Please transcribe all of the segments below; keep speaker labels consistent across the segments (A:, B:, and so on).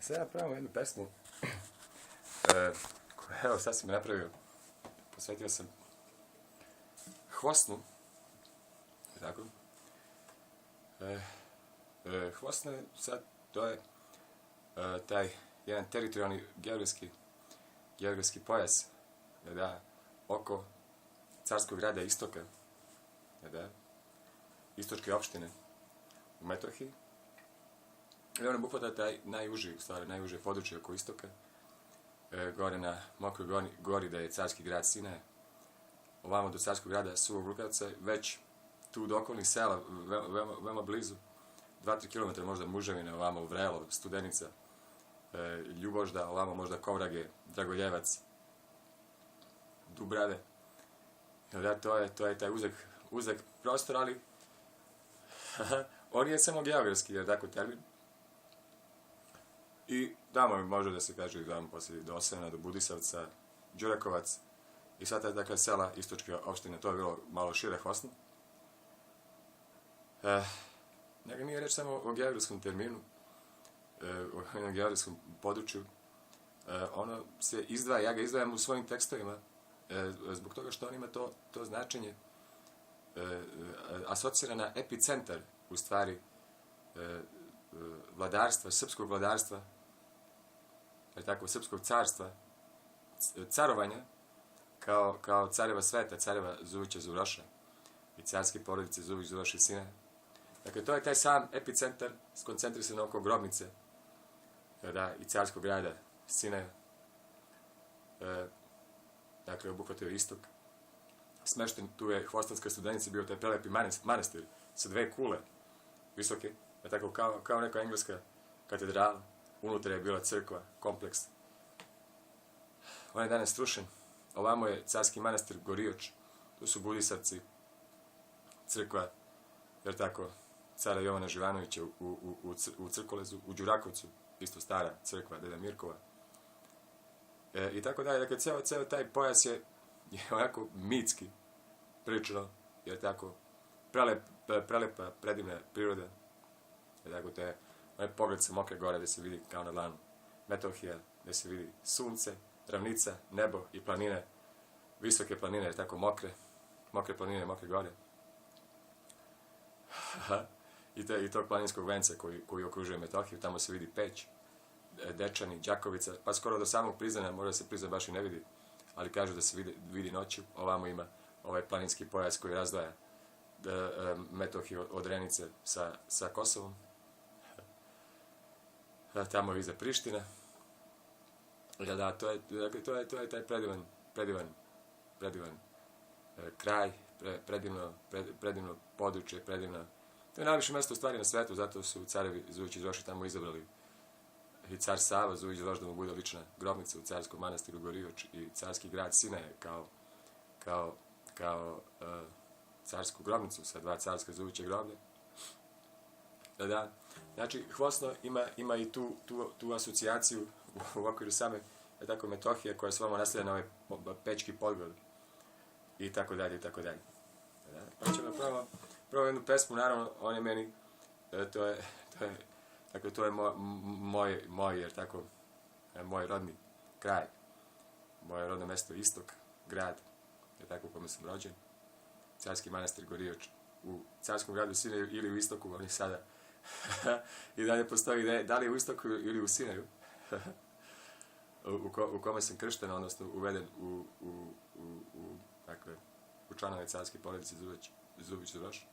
A: Sad ja pravim jednu pesmu, evo sad sam napravio, posvetio sam Hvosnu, tako. Hvosna je sad, to je taj jedan teritorijalni geografski pojas, oko carskog grada Istoka, istočke opštine u Metohiji. I on obuhvata taj najuže područje oko Istoka, gore na Mokroj gori da je carski grad Sinaj, ovamo do carskog grada Suvog Lukavca, već tu do okolnih sela, veoma blizu, 2-3 km možda Muževine, ovamo Vrelo, Studenica, Ljubožda, ovamo možda Kovrage, Dragoljevac, Dubrave. To je taj uzak prostor, ali on je samo geografski, jer tako termin. I tamo može da se kaže poslije do Osena, do Budisavca, Đurakovac i sva ta dakle, sela istočke opštine, to je bilo malo šire Hvosno. Njega nije reći samo o geografskom terminu, o jednom geografskom području. Ono se izdvaja, ja ga izdvajam u svojim tekstovima, zbog toga što on ima to značenje, asocira na epicentar, u stvari, vladarstva, srpskog vladarstva, srpskog carstva, carovanja, kao careva sveta, careva Zuvića Zuroša i carske porodice Zuvić Zuroš i Sinaj. Dakle, to je taj sam epicentar skoncentrisan oko grobnice i carskog grada Sinaja. Dakle, obuhvatio je istok. Smešten, tu je Hvostanska Studenica, bio taj prelepi manastir sa 2 kule visoke, kao neka engleska katedrala. Unutra je bila crkva, kompleks. On je danas strušen. Ovamo je carski manastir Gorioč. Tu su Budisavci, crkva, jer tako, cara Jovana Živanovića u Crkolezu, u Đurakovcu, isto stara crkva, Deda Mirkova. I tako dalje. Dakle, ceo taj pojas je onako mitski pričano, jer tako, prelepa, predivna priroda. Tako, to je onaj pogled sa Mokre gore, gde se vidi kao na dlanu Metohija, gde se vidi sunce, ravnica, nebo i planine, visoke planine, jer tako, mokre planine, Mokre gore. I tog planinskog venca koji okružuje Metohiju, tamo se vidi Peć, Dečani, Đakovica, pa skoro do samog Prizrena, možda se Prizren baš i ne vidi, ali kažu da se vidi noću. Ovamo ima ovaj planinski pojas koji razdvaja Metohiju od Renice sa Kosovom. Tamo je iza Priština. To je taj predivan kraj, predivno područje, to je najviše mesto u stvari na svetu, zato su carevi Zuvić i Zuroš tamo izabrali i car Sava Zuvić Zuroš da mu bude lična grobnica u carskom manastiru Gorioč i carski grad Sinaje kao carsku grobnicu sa 2 carska Zuvića groblja. Znači, Hvosno ima i tu asocijaciju u okviru same Metohije koja se vama nasleda na ovaj Pečki podgrad i tako dalje, i tako dalje. Pa ćemo prvo jednu pesmu, naravno, on je meni, to je moj, jer tako, moj rodni kraj, moje rodno mesto Istok, grad, jer tako u kome sam rođen, carski manastir Gorioč, u carskom gradu Sinaju ili u Istoku, on je sada, i dalje postoji ideja, da li je u Istoku ili u Sinaju, u kome sam kršten, odnosno uveden u članove carske porodice Zuvić Zuroš.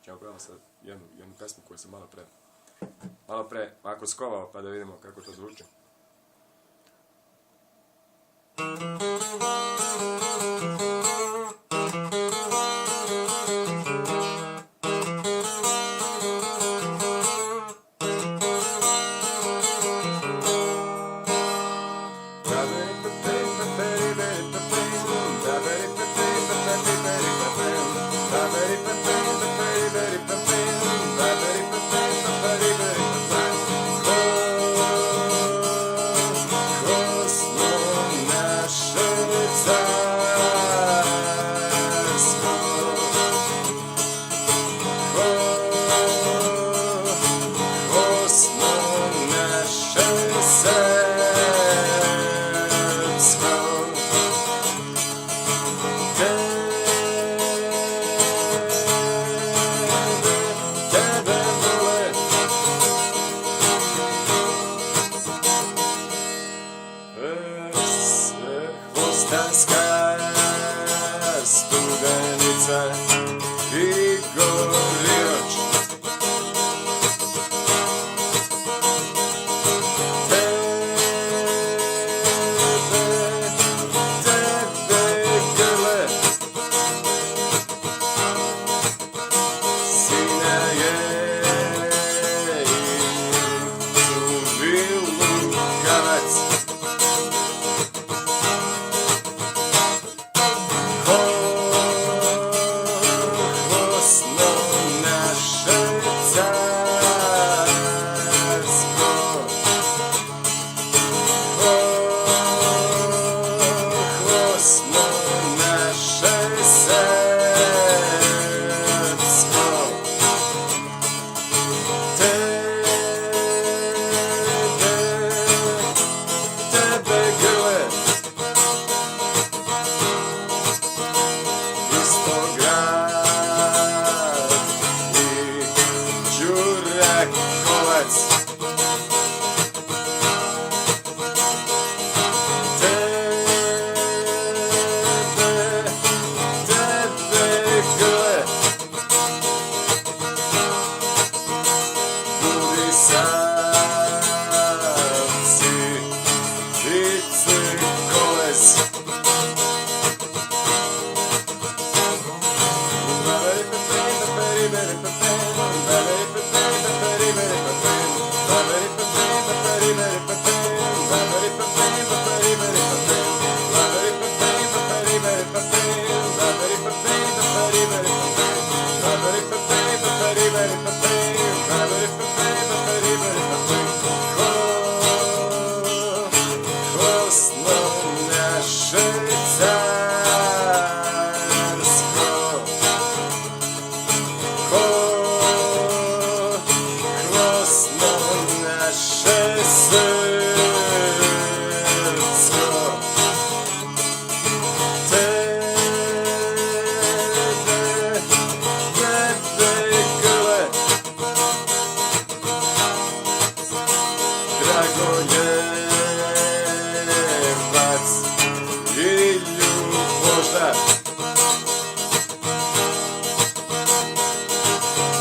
A: Ćemo pojavamo sad jednu pesmu koju sam malo pre ovako skovao, pa da vidimo kako to zvuči.
B: Hvosno naše car
A: Đurakovac. Tebe gle, budi savci i crkoles. Hvosno naše carsko, hvosno naše srpsko. Tebe gle, Dragojevac i Ljuboždar.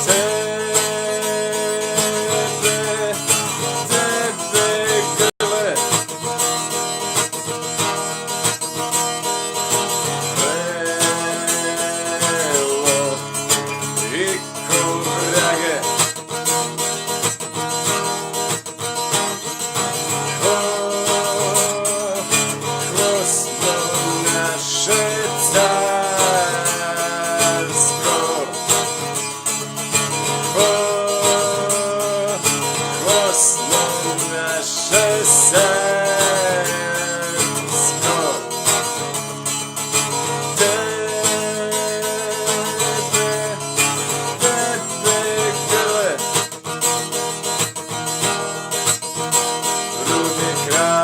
A: Tebe gle, Vrelo i Kovrage. Hvosno naše carsko, hvosno naše srpsko. Tebe gle, Rudnik Rakoš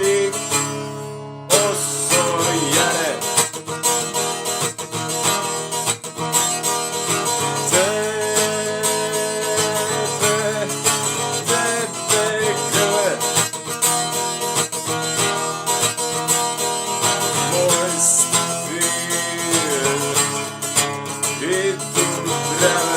A: i Osojane. Tebe gle, moj stil i Dubrava.